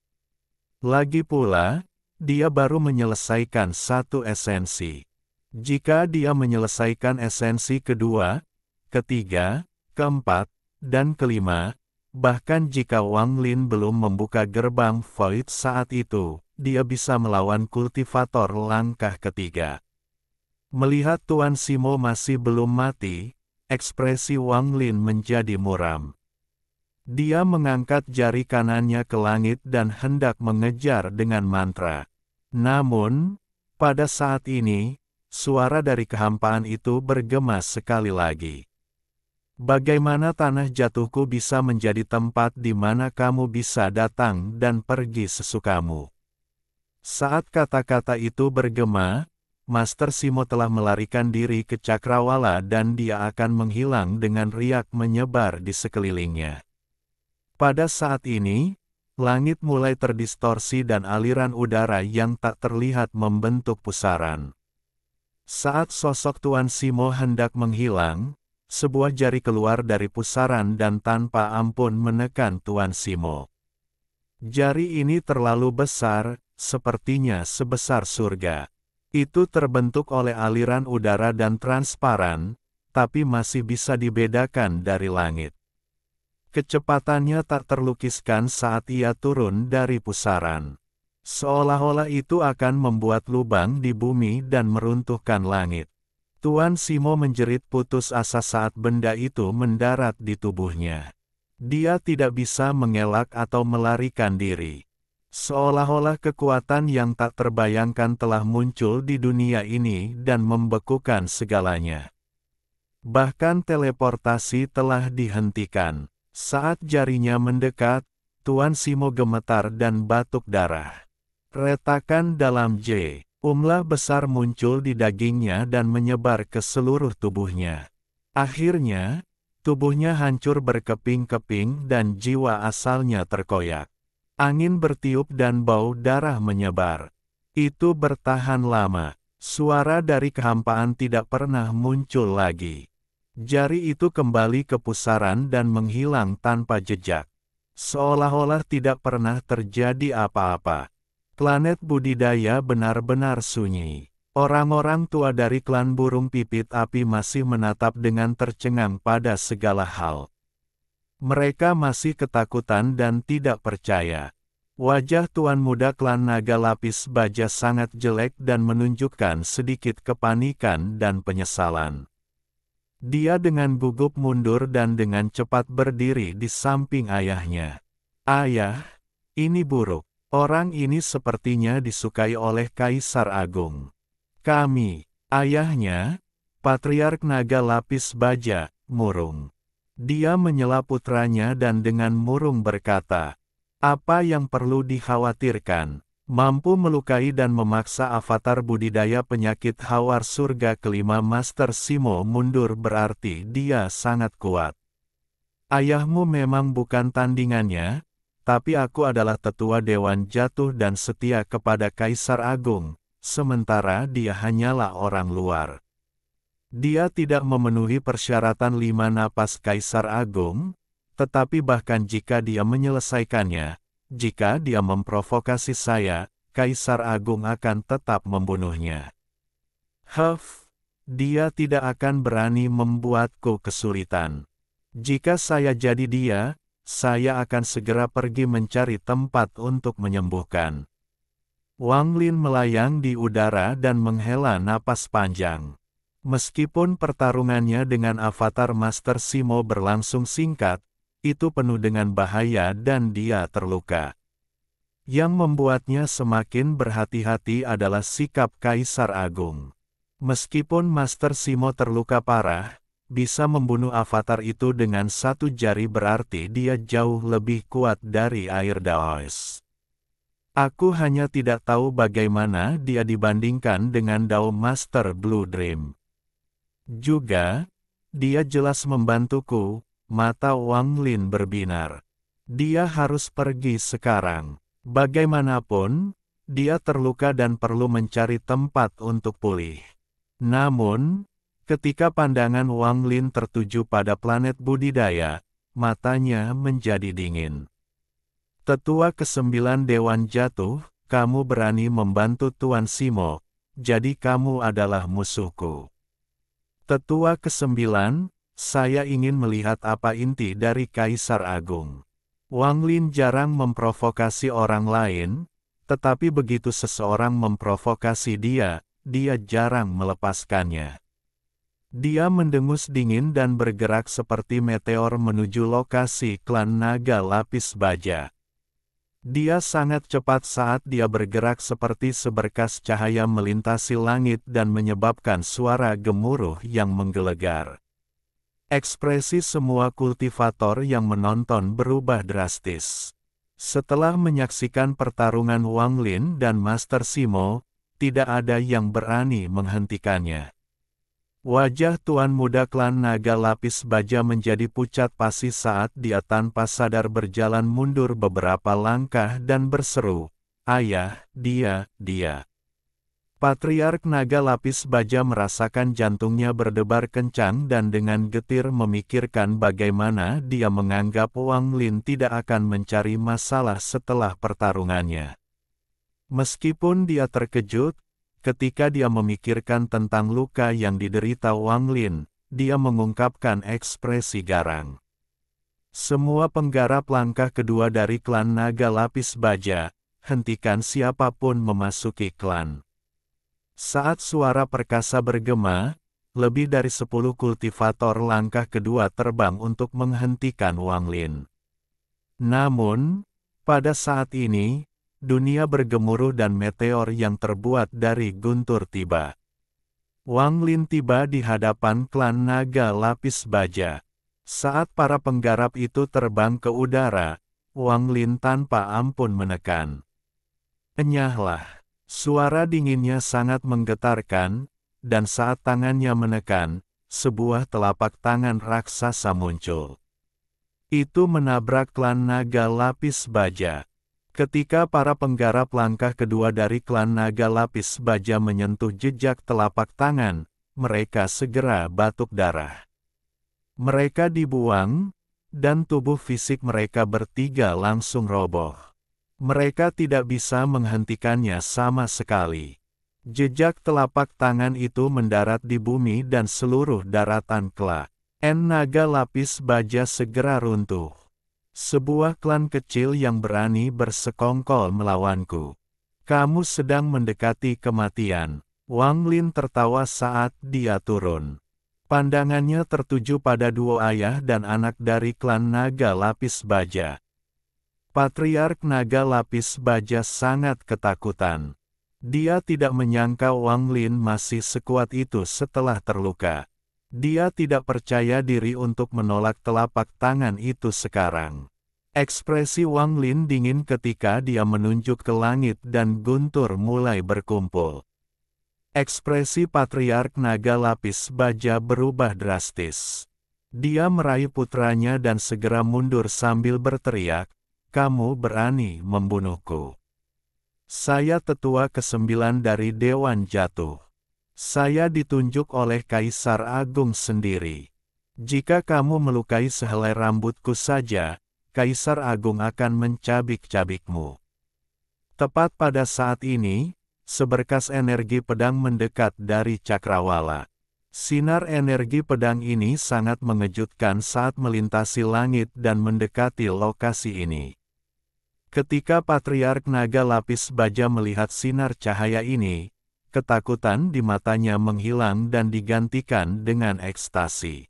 Lagi pula, dia baru menyelesaikan satu esensi. Jika dia menyelesaikan esensi kedua, ketiga, keempat, dan kelima, bahkan jika Wang Lin belum membuka gerbang Void saat itu, dia bisa melawan kultivator langkah ketiga. Melihat Tuan Simo masih belum mati, ekspresi Wang Lin menjadi muram. Dia mengangkat jari kanannya ke langit dan hendak mengejar dengan mantra. Namun, pada saat ini, suara dari kehampaan itu bergema sekali lagi. Bagaimana tanah jatuhku bisa menjadi tempat di mana kamu bisa datang dan pergi sesukamu? Saat kata-kata itu bergema, Master Simo telah melarikan diri ke cakrawala dan dia akan menghilang dengan riak menyebar di sekelilingnya. Pada saat ini, langit mulai terdistorsi dan aliran udara yang tak terlihat membentuk pusaran. Saat sosok Tuan Simo hendak menghilang, sebuah jari keluar dari pusaran dan tanpa ampun menekan Tuan Simo. Jari ini terlalu besar, sepertinya sebesar surga. Itu terbentuk oleh aliran udara dan transparan, tapi masih bisa dibedakan dari langit. Kecepatannya tak terlukiskan saat ia turun dari pusaran. Seolah-olah itu akan membuat lubang di bumi dan meruntuhkan langit. Tuan Simo menjerit putus asa saat benda itu mendarat di tubuhnya. Dia tidak bisa mengelak atau melarikan diri. Seolah-olah kekuatan yang tak terbayangkan telah muncul di dunia ini dan membekukan segalanya. Bahkan teleportasi telah dihentikan. Saat jarinya mendekat, Tuan Simo gemetar dan batuk darah. Retakan dalam jumlah besar muncul di dagingnya dan menyebar ke seluruh tubuhnya. Akhirnya, tubuhnya hancur berkeping-keping dan jiwa asalnya terkoyak. Angin bertiup dan bau darah menyebar. Itu bertahan lama. Suara dari kehampaan tidak pernah muncul lagi. Jari itu kembali ke pusaran dan menghilang tanpa jejak. Seolah-olah tidak pernah terjadi apa-apa. Planet budidaya benar-benar sunyi. Orang-orang tua dari klan burung pipit api masih menatap dengan tercengang pada segala hal. Mereka masih ketakutan dan tidak percaya. Wajah tuan muda klan naga lapis baja sangat jelek dan menunjukkan sedikit kepanikan dan penyesalan. Dia dengan gugup mundur dan dengan cepat berdiri di samping ayahnya. Ayah, ini buruk. Orang ini sepertinya disukai oleh Kaisar Agung. Kami, ayahnya, Patriark Naga Lapis Baja, murung. Dia menyela putranya dan dengan murung berkata, apa yang perlu dikhawatirkan? Mampu melukai dan memaksa avatar budidaya penyakit Hawar Surga kelima Master Simo mundur berarti dia sangat kuat. Ayahmu memang bukan tandingannya, tapi aku adalah tetua Dewan Jatuh dan setia kepada Kaisar Agung, sementara dia hanyalah orang luar. Dia tidak memenuhi persyaratan 5 napas Kaisar Agung, tetapi bahkan jika dia menyelesaikannya, jika dia memprovokasi saya, Kaisar Agung akan tetap membunuhnya. Dia tidak akan berani membuatku kesulitan. Jika saya jadi dia, saya akan segera pergi mencari tempat untuk menyembuhkan. Wang Lin melayang di udara dan menghela napas panjang. Meskipun pertarungannya dengan avatar Master Simo berlangsung singkat, itu penuh dengan bahaya dan dia terluka. Yang membuatnya semakin berhati-hati adalah sikap Kaisar Agung. Meskipun Master Simo terluka parah, bisa membunuh avatar itu dengan satu jari berarti dia jauh lebih kuat dari air Daois. Aku hanya tidak tahu bagaimana dia dibandingkan dengan Dao Master Blue Dream. Juga, dia jelas membantuku, mata Wang Lin berbinar. Dia harus pergi sekarang. Bagaimanapun, dia terluka dan perlu mencari tempat untuk pulih. Namun, ketika pandangan Wang Lin tertuju pada planet budidaya, matanya menjadi dingin. Tetua ke-9 Dewan Jatuh, kamu berani membantu Tuan Simo, jadi kamu adalah musuhku. Tetua ke-9, saya ingin melihat apa inti dari Kaisar Agung. Wang Lin jarang memprovokasi orang lain, tetapi begitu seseorang memprovokasi dia jarang melepaskannya. Dia mendengus dingin dan bergerak seperti meteor menuju lokasi klan naga lapis baja. Dia sangat cepat saat dia bergerak seperti seberkas cahaya melintasi langit dan menyebabkan suara gemuruh yang menggelegar. Ekspresi semua kultivator yang menonton berubah drastis. Setelah menyaksikan pertarungan Wang Lin dan Master Simo, tidak ada yang berani menghentikannya. Wajah Tuan Muda Klan Naga Lapis Baja menjadi pucat pasi saat dia tanpa sadar berjalan mundur beberapa langkah dan berseru, "Ayah, dia." Patriark Naga Lapis Baja merasakan jantungnya berdebar kencang dan dengan getir memikirkan bagaimana dia menganggap Wang Lin tidak akan mencari masalah setelah pertarungannya. Meskipun dia terkejut, ketika dia memikirkan tentang luka yang diderita Wang Lin, dia mengungkapkan ekspresi garang. Semua penggarap langkah kedua dari klan Naga Lapis Baja, hentikan siapapun memasuki klan. Saat suara perkasa bergema, lebih dari 10 kultivator langkah kedua terbang untuk menghentikan Wang Lin. Namun, pada saat ini, dunia bergemuruh dan meteor yang terbuat dari guntur tiba. Wang Lin tiba di hadapan klan Naga Lapis Baja. Saat para penggarap itu terbang ke udara, Wang Lin tanpa ampun menekan. Enyahlah. Suara dinginnya sangat menggetarkan, dan saat tangannya menekan, sebuah telapak tangan raksasa muncul. Itu menabrak klan Naga Lapis Baja. Ketika para penggarap langkah kedua dari klan Naga Lapis Baja menyentuh jejak telapak tangan, mereka segera batuk darah. Mereka dibuang, dan tubuh fisik mereka bertiga langsung roboh. Mereka tidak bisa menghentikannya sama sekali. Jejak telapak tangan itu mendarat di bumi dan seluruh daratan klan Naga Lapis Baja segera runtuh. Sebuah klan kecil yang berani bersekongkol melawanku. Kamu sedang mendekati kematian. Wang Lin tertawa saat dia turun. Pandangannya tertuju pada dua ayah dan anak dari klan Naga Lapis Baja. Patriark Naga Lapis Baja sangat ketakutan. Dia tidak menyangka Wang Lin masih sekuat itu setelah terluka. Dia tidak percaya diri untuk menolak telapak tangan itu sekarang. Ekspresi Wang Lin dingin ketika dia menunjuk ke langit dan guntur mulai berkumpul. Ekspresi Patriark Naga Lapis Baja berubah drastis. Dia meraih putranya dan segera mundur sambil berteriak, "Kamu berani membunuhku. Saya tetua ke-9 dari Dewan Jatuh. Saya ditunjuk oleh Kaisar Agung sendiri. Jika kamu melukai sehelai rambutku saja, Kaisar Agung akan mencabik-cabikmu." Tepat pada saat ini, seberkas energi pedang mendekat dari cakrawala. Sinar energi pedang ini sangat mengejutkan saat melintasi langit dan mendekati lokasi ini. Ketika Patriark Naga Lapis Baja melihat sinar cahaya ini, ketakutan di matanya menghilang dan digantikan dengan ekstasi.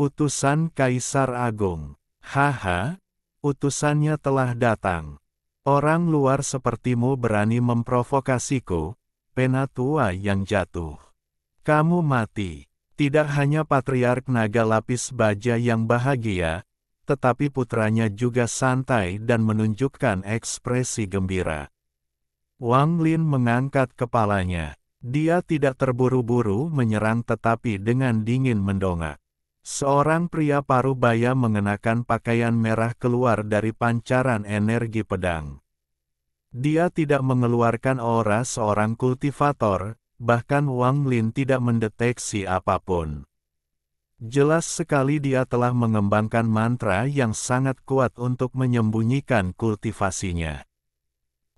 Utusan Kaisar Agung. Haha, utusannya telah datang. Orang luar sepertimu berani memprovokasiku, penatua yang jatuh. Kamu mati. Tidak hanya Patriark Naga Lapis Baja yang bahagia, tetapi putranya juga santai dan menunjukkan ekspresi gembira. Wang Lin mengangkat kepalanya. Dia tidak terburu-buru menyerang tetapi dengan dingin mendongak. Seorang pria parubaya mengenakan pakaian merah keluar dari pancaran energi pedang. Dia tidak mengeluarkan aura seorang kultivator, bahkan Wang Lin tidak mendeteksi apapun. Jelas sekali dia telah mengembangkan mantra yang sangat kuat untuk menyembunyikan kultivasinya.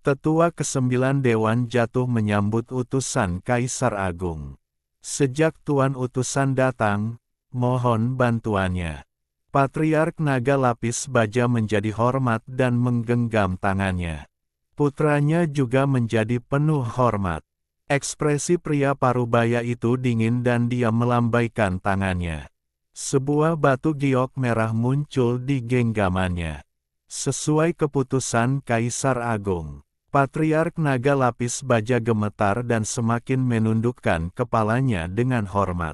Tetua ke-9 Dewan Jatuh menyambut utusan Kaisar Agung. Sejak Tuan Utusan datang, mohon bantuannya. Patriark Naga Lapis Baja menjadi hormat dan menggenggam tangannya. Putranya juga menjadi penuh hormat. Ekspresi pria parubaya itu dingin dan dia melambaikan tangannya. Sebuah batu giok merah muncul di genggamannya. Sesuai keputusan Kaisar Agung, Patriark Naga Lapis Baja gemetar dan semakin menundukkan kepalanya dengan hormat.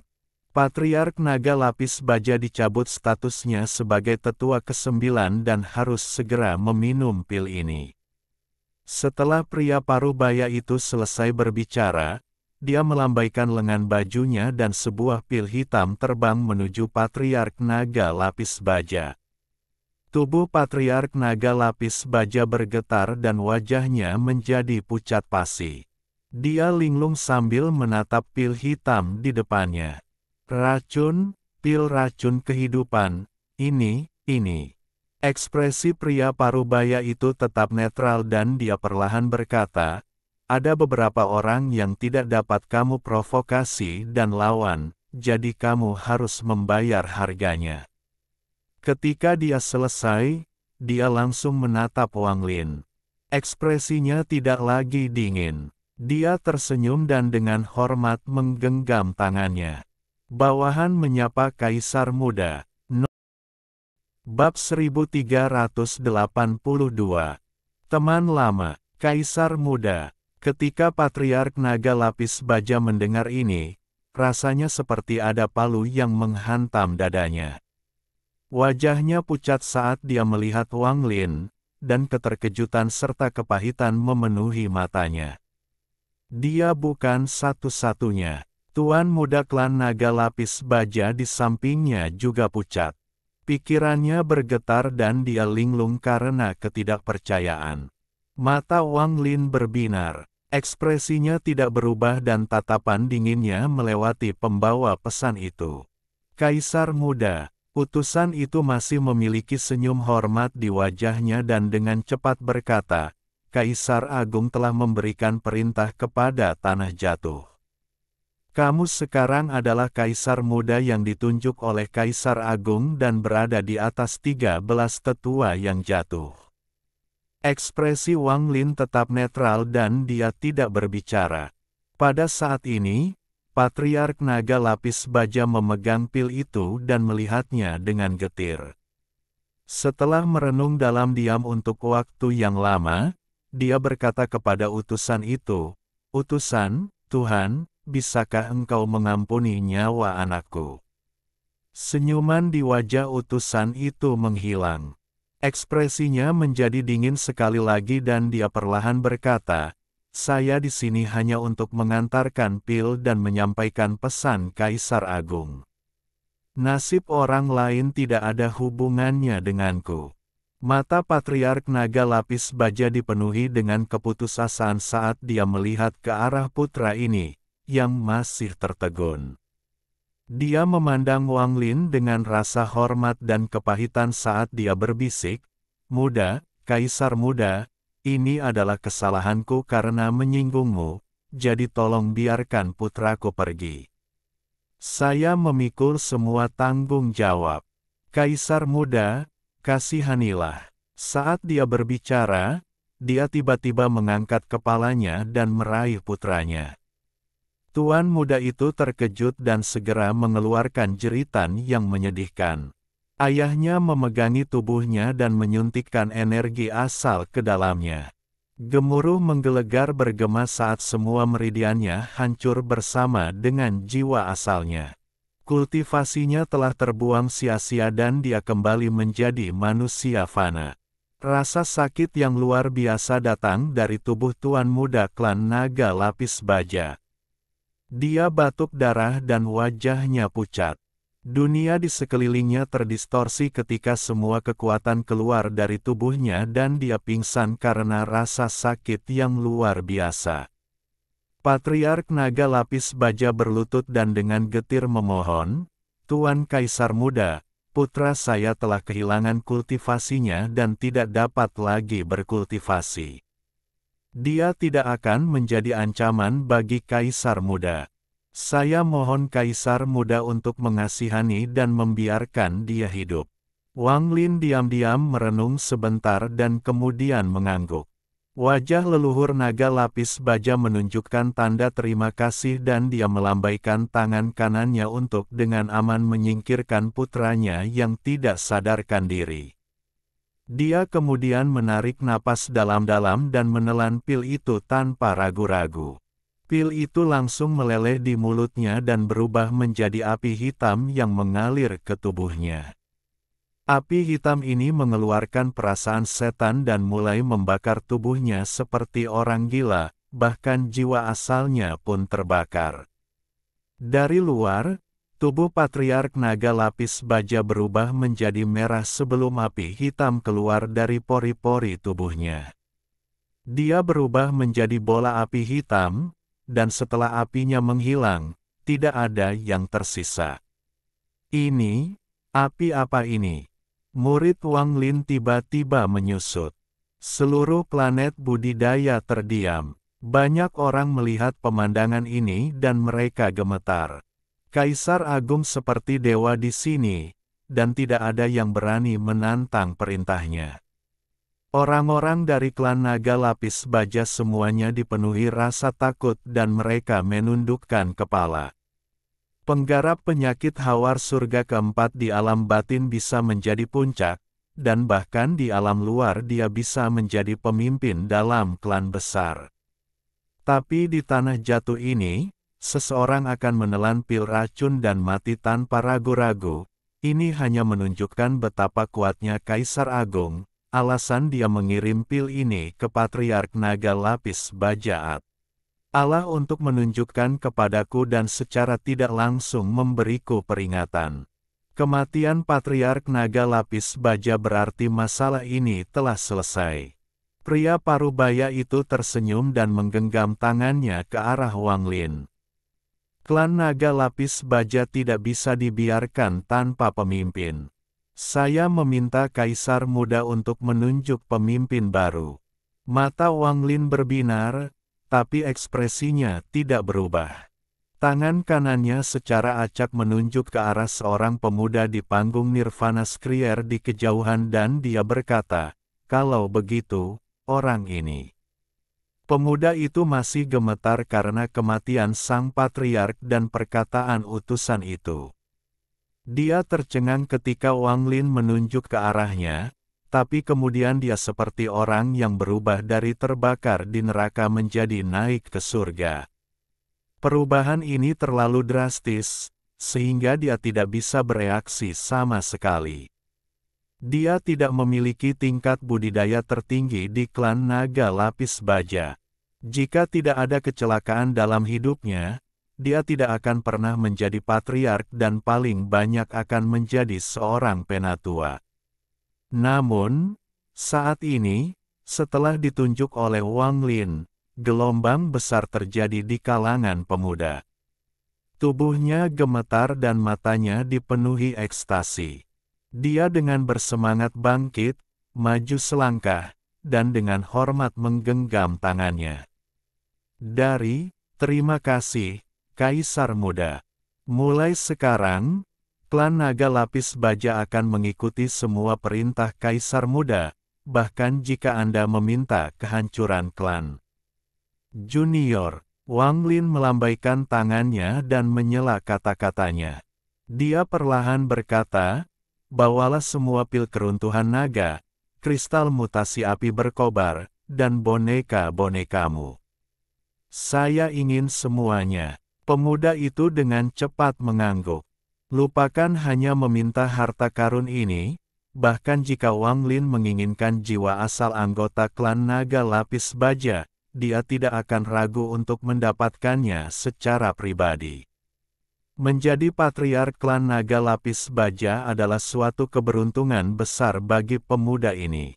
Patriark Naga Lapis Baja dicabut statusnya sebagai tetua ke-9 dan harus segera meminum pil ini. Setelah pria parubaya itu selesai berbicara, dia melambaikan lengan bajunya dan sebuah pil hitam terbang menuju Patriark Naga Lapis Baja. Tubuh Patriark Naga Lapis Baja bergetar dan wajahnya menjadi pucat pasi. Dia linglung sambil menatap pil hitam di depannya. Racun, pil racun kehidupan, ini. Ekspresi pria parubaya itu tetap netral dan dia perlahan berkata, ada beberapa orang yang tidak dapat kamu provokasi dan lawan, jadi kamu harus membayar harganya. Ketika dia selesai, dia langsung menatap Wang Lin. Ekspresinya tidak lagi dingin. Dia tersenyum dan dengan hormat menggenggam tangannya. Bawahan menyapa Kaisar Muda. Bab 1382. Teman lama, Kaisar Muda. Ketika Patriark Naga Lapis Baja mendengar ini, rasanya seperti ada palu yang menghantam dadanya. Wajahnya pucat saat dia melihat Wang Lin, dan keterkejutan serta kepahitan memenuhi matanya. Dia bukan satu-satunya. Tuan muda klan Naga Lapis Baja di sampingnya juga pucat. Pikirannya bergetar dan dia linglung karena ketidakpercayaan. Mata Wang Lin berbinar. Ekspresinya tidak berubah dan tatapan dinginnya melewati pembawa pesan itu. Kaisar Muda, utusan itu masih memiliki senyum hormat di wajahnya dan dengan cepat berkata, Kaisar Agung telah memberikan perintah kepada Tanah Jatuh. Kamu sekarang adalah Kaisar Muda yang ditunjuk oleh Kaisar Agung dan berada di atas 13 tetua yang jatuh. Ekspresi Wang Lin tetap netral dan dia tidak berbicara. Pada saat ini, Patriark Naga Lapis Baja memegang pil itu dan melihatnya dengan getir. Setelah merenung dalam diam untuk waktu yang lama, dia berkata kepada utusan itu, Utusan, Tuhan, bisakah engkau mengampuni nyawa anakku? Senyuman di wajah utusan itu menghilang. Ekspresinya menjadi dingin sekali lagi dan dia perlahan berkata, saya di sini hanya untuk mengantarkan pil dan menyampaikan pesan Kaisar Agung. Nasib orang lain tidak ada hubungannya denganku. Mata Patriark Naga Lapis Baja dipenuhi dengan keputusasaan saat dia melihat ke arah putra ini, yang masih tertegun. Dia memandang Wang Lin dengan rasa hormat dan kepahitan saat dia berbisik, Muda, Kaisar Muda, ini adalah kesalahanku karena menyinggungmu, jadi tolong biarkan putraku pergi. Saya memikul semua tanggung jawab. Kaisar muda, kasihanilah. Saat dia berbicara, dia tiba-tiba mengangkat kepalanya dan meraih putranya. Tuan muda itu terkejut dan segera mengeluarkan jeritan yang menyedihkan. Ayahnya memegangi tubuhnya dan menyuntikkan energi asal ke dalamnya. Gemuruh menggelegar bergema saat semua meridiannya hancur bersama dengan jiwa asalnya. Kultivasinya telah terbuang sia-sia dan dia kembali menjadi manusia fana. Rasa sakit yang luar biasa datang dari tubuh tuan muda klan naga lapis baja. Dia batuk darah dan wajahnya pucat. Dunia di sekelilingnya terdistorsi ketika semua kekuatan keluar dari tubuhnya dan dia pingsan karena rasa sakit yang luar biasa. Patriark Naga Lapis Baja berlutut dan dengan getir memohon, "Tuan Kaisar Muda, putra saya telah kehilangan kultivasinya dan tidak dapat lagi berkultivasi. Dia tidak akan menjadi ancaman bagi Kaisar Muda. Saya mohon Kaisar Muda untuk mengasihani dan membiarkan dia hidup." Wang Lin diam-diam merenung sebentar dan kemudian mengangguk. Wajah leluhur naga lapis baja menunjukkan tanda terima kasih dan dia melambaikan tangan kanannya untuk dengan aman menyingkirkan putranya yang tidak sadarkan diri. Dia kemudian menarik napas dalam-dalam dan menelan pil itu tanpa ragu-ragu. Pil itu langsung meleleh di mulutnya dan berubah menjadi api hitam yang mengalir ke tubuhnya. Api hitam ini mengeluarkan perasaan setan dan mulai membakar tubuhnya seperti orang gila, bahkan jiwa asalnya pun terbakar. Dari luar, tubuh Patriark Naga Lapis Baja berubah menjadi merah sebelum api hitam keluar dari pori-pori tubuhnya. Dia berubah menjadi bola api hitam, dan setelah apinya menghilang, tidak ada yang tersisa. "Ini, api apa ini?" Murid Wang Lin tiba-tiba menyusut. Seluruh planet budidaya terdiam. Banyak orang melihat pemandangan ini dan mereka gemetar. Kaisar Agung seperti dewa di sini, dan tidak ada yang berani menantang perintahnya. Orang-orang dari klan naga lapis baja semuanya dipenuhi rasa takut dan mereka menundukkan kepala. Penggarap penyakit hawar surga keempat di alam batin bisa menjadi puncak, dan bahkan di alam luar dia bisa menjadi pemimpin dalam klan besar. Tapi di tanah jatuh ini, seseorang akan menelan pil racun dan mati tanpa ragu-ragu. Ini hanya menunjukkan betapa kuatnya Kaisar Agung. Alasan dia mengirim pil ini ke Patriark Naga Lapis Bajaat. Allah untuk menunjukkan kepadaku dan secara tidak langsung memberiku peringatan. Kematian Patriark Naga Lapis Baja berarti masalah ini telah selesai. Pria parubaya itu tersenyum dan menggenggam tangannya ke arah Wang Lin. Klan Naga Lapis Baja tidak bisa dibiarkan tanpa pemimpin. Saya meminta Kaisar Muda untuk menunjuk pemimpin baru. Mata Wang Lin berbinar, tapi ekspresinya tidak berubah. Tangan kanannya secara acak menunjuk ke arah seorang pemuda di panggung Nirvana Skrier di kejauhan dan dia berkata, "Kalau begitu, orang ini." Pemuda itu masih gemetar karena kematian sang patriark dan perkataan utusan itu. Dia tercengang ketika Wang Lin menunjuk ke arahnya, tapi kemudian dia seperti orang yang berubah dari terbakar di neraka menjadi naik ke surga. Perubahan ini terlalu drastis, sehingga dia tidak bisa bereaksi sama sekali. Dia tidak memiliki tingkat budidaya tertinggi di klan naga lapis baja. Jika tidak ada kecelakaan dalam hidupnya, dia tidak akan pernah menjadi patriark dan paling banyak akan menjadi seorang penatua. Namun, saat ini, setelah ditunjuk oleh Wang Lin, gelombang besar terjadi di kalangan pemuda. Tubuhnya gemetar dan matanya dipenuhi ekstasi. Dia dengan bersemangat bangkit, maju selangkah, dan dengan hormat menggenggam tangannya. "Terima kasih, Kaisar Muda." Mulai sekarang, klan naga lapis baja akan mengikuti semua perintah Kaisar Muda, bahkan jika Anda meminta kehancuran klan Junior. Wang Lin melambaikan tangannya dan menyela kata-katanya. Dia perlahan berkata, bawalah semua pil keruntuhan naga, kristal mutasi api berkobar, dan boneka-bonekamu. Saya ingin semuanya. Pemuda itu dengan cepat mengangguk. Lupakan hanya meminta harta karun ini, bahkan jika Wang Lin menginginkan jiwa asal anggota klan naga lapis baja, dia tidak akan ragu untuk mendapatkannya secara pribadi. Menjadi patriark klan naga lapis baja adalah suatu keberuntungan besar bagi pemuda ini.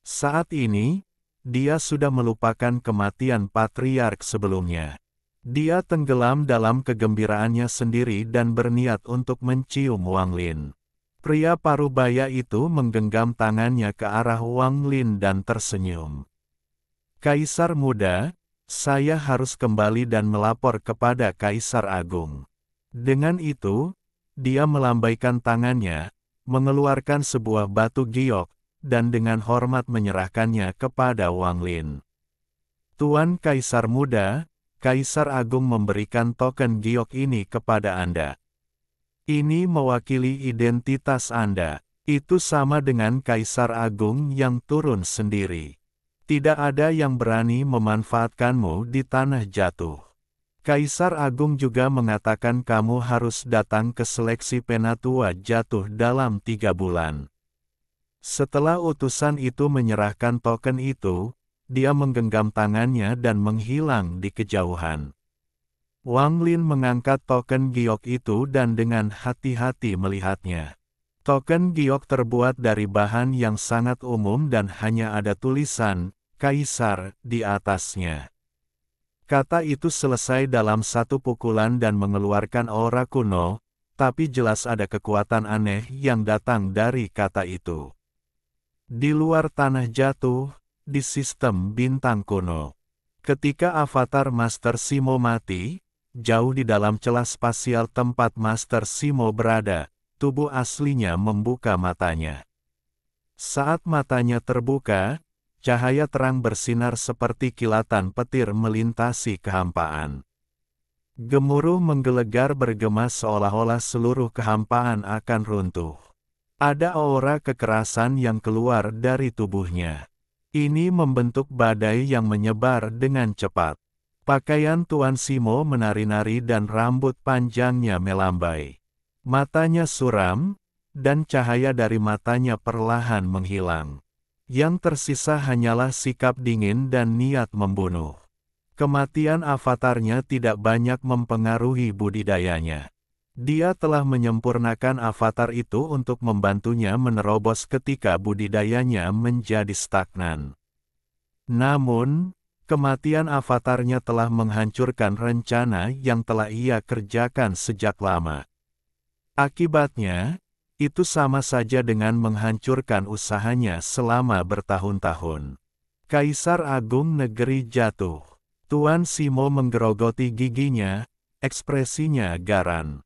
Saat ini, dia sudah melupakan kematian patriark sebelumnya. Dia tenggelam dalam kegembiraannya sendiri dan berniat untuk mencium Wang Lin. Pria parubaya itu menggenggam tangannya ke arah Wang Lin dan tersenyum. Kaisar Muda, saya harus kembali dan melapor kepada Kaisar Agung. Dengan itu, dia melambaikan tangannya, mengeluarkan sebuah batu giok, dan dengan hormat menyerahkannya kepada Wang Lin. Tuan Kaisar Muda, Kaisar Agung memberikan token giok ini kepada Anda. Ini mewakili identitas Anda. Itu sama dengan Kaisar Agung yang turun sendiri. Tidak ada yang berani memanfaatkanmu di tanah jatuh. Kaisar Agung juga mengatakan kamu harus datang ke seleksi penatua jatuh dalam 3 bulan. Setelah utusan itu menyerahkan token itu, dia menggenggam tangannya dan menghilang di kejauhan. Wang Lin mengangkat token giok itu dan dengan hati-hati melihatnya. Token giok terbuat dari bahan yang sangat umum dan hanya ada tulisan Kaisar di atasnya. Kata itu selesai dalam satu pukulan dan mengeluarkan aura kuno, tapi jelas ada kekuatan aneh yang datang dari kata itu. Di luar tanah jatuh, di sistem bintang kuno. Ketika avatar Master Simo mati, jauh di dalam celah spasial tempat Master Simo berada, tubuh aslinya membuka matanya. Saat matanya terbuka, cahaya terang bersinar seperti kilatan petir melintasi kehampaan. Gemuruh menggelegar bergema seolah-olah seluruh kehampaan akan runtuh. Ada aura kekerasan yang keluar dari tubuhnya. Ini membentuk badai yang menyebar dengan cepat. Pakaian Tuan Simo menari-nari dan rambut panjangnya melambai. Matanya suram, dan cahaya dari matanya perlahan menghilang. Yang tersisa hanyalah sikap dingin dan niat membunuh. Kematian avatarnya tidak banyak mempengaruhi budidayanya. Dia telah menyempurnakan avatar itu untuk membantunya menerobos ketika budidayanya menjadi stagnan. Namun, kematian avatarnya telah menghancurkan rencana yang telah ia kerjakan sejak lama. Akibatnya, itu sama saja dengan menghancurkan usahanya selama bertahun-tahun. Kaisar Agung Negeri jatuh. Tuan Simo menggerogoti giginya, ekspresinya garang.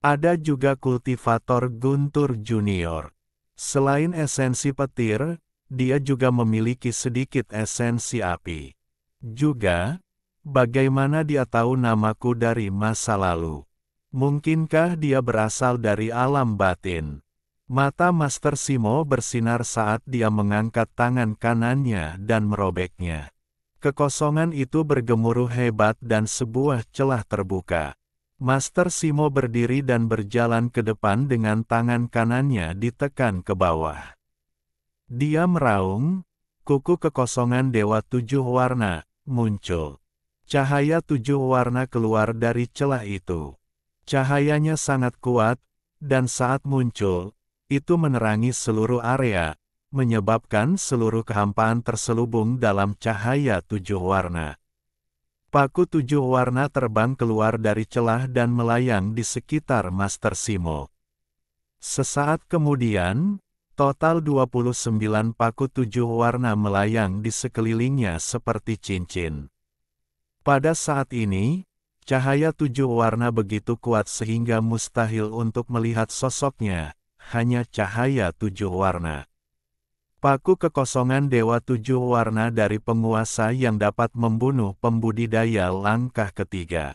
Ada juga kultivator Guntur Junior. Selain esensi petir, dia juga memiliki sedikit esensi api. Juga, bagaimana dia tahu namaku dari masa lalu? Mungkinkah dia berasal dari alam batin? Mata Master Simo bersinar saat dia mengangkat tangan kanannya dan merobeknya. Kekosongan itu bergemuruh hebat dan sebuah celah terbuka. Master Simo berdiri dan berjalan ke depan dengan tangan kanannya ditekan ke bawah. Dia meraung, kuku kekosongan Dewa 7 Warna muncul. Cahaya 7 warna keluar dari celah itu. Cahayanya sangat kuat, dan saat muncul, itu menerangi seluruh area, menyebabkan seluruh kehampaan terselubung dalam cahaya 7 warna. Paku 7 warna terbang keluar dari celah dan melayang di sekitar Master Simo. Sesaat kemudian, total 29 paku 7 warna melayang di sekelilingnya seperti cincin. Pada saat ini, Cahaya 7 warna begitu kuat sehingga mustahil untuk melihat sosoknya, hanya cahaya 7 warna. Paku kekosongan Dewa 7 warna dari penguasa yang dapat membunuh pembudidaya langkah ketiga.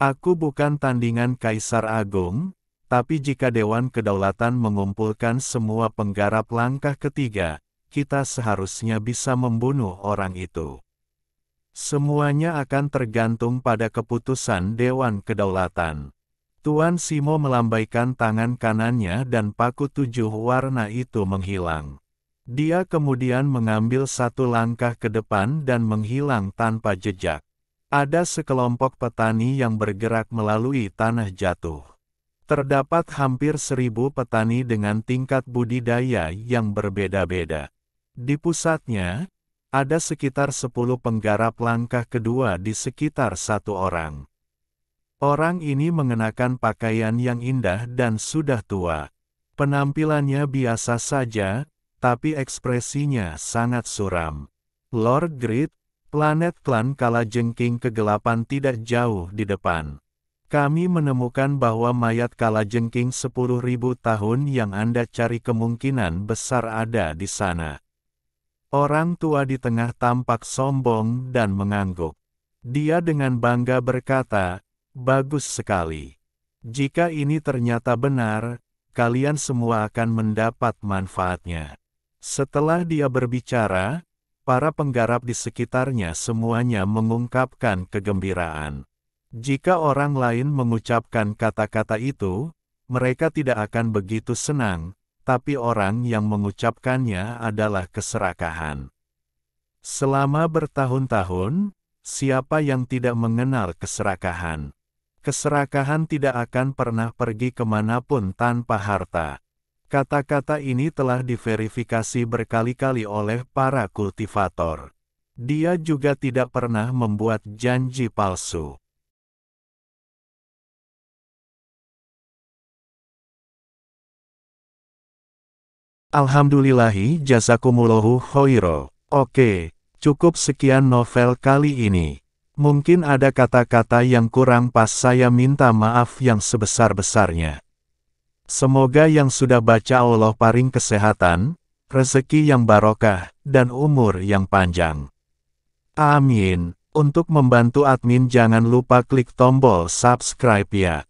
Aku bukan tandingan Kaisar Agung, tapi jika Dewan Kedaulatan mengumpulkan semua penggarap langkah ketiga, kita seharusnya bisa membunuh orang itu. Semuanya akan tergantung pada keputusan Dewan Kedaulatan. Tuan Simo melambaikan tangan kanannya dan paku 7 warna itu menghilang. Dia kemudian mengambil satu langkah ke depan dan menghilang tanpa jejak. Ada sekelompok petani yang bergerak melalui tanah jatuh. Terdapat hampir 1000 petani dengan tingkat budidaya yang berbeda-beda. Di pusatnya, ada sekitar 10 penggarap langkah kedua di sekitar satu orang. Orang ini mengenakan pakaian yang indah dan sudah tua. Penampilannya biasa saja, tapi ekspresinya sangat suram. Lord Grid, planet klan Kalajengking kegelapan tidak jauh di depan. Kami menemukan bahwa mayat Kalajengking 10.000 tahun yang Anda cari kemungkinan besar ada di sana. Orang tua di tengah tampak sombong dan mengangguk. Dia dengan bangga berkata, "Bagus sekali. Jika ini ternyata benar, kalian semua akan mendapat manfaatnya." Setelah dia berbicara, para penggarap di sekitarnya semuanya mengungkapkan kegembiraan. Jika orang lain mengucapkan kata-kata itu, mereka tidak akan begitu senang. Tapi orang yang mengucapkannya adalah keserakahan. Selama bertahun-tahun, siapa yang tidak mengenal keserakahan? Keserakahan tidak akan pernah pergi kemanapun tanpa harta. Kata-kata ini telah diverifikasi berkali-kali oleh para kultivator. Dia juga tidak pernah membuat janji palsu. Alhamdulillahi jazakumullahu khoiro. Oke, cukup sekian novel kali ini. Mungkin ada kata-kata yang kurang pas, saya minta maaf yang sebesar-besarnya. Semoga yang sudah baca Allah paring kesehatan, rezeki yang barokah, dan umur yang panjang. Amin. Untuk membantu admin jangan lupa klik tombol subscribe ya.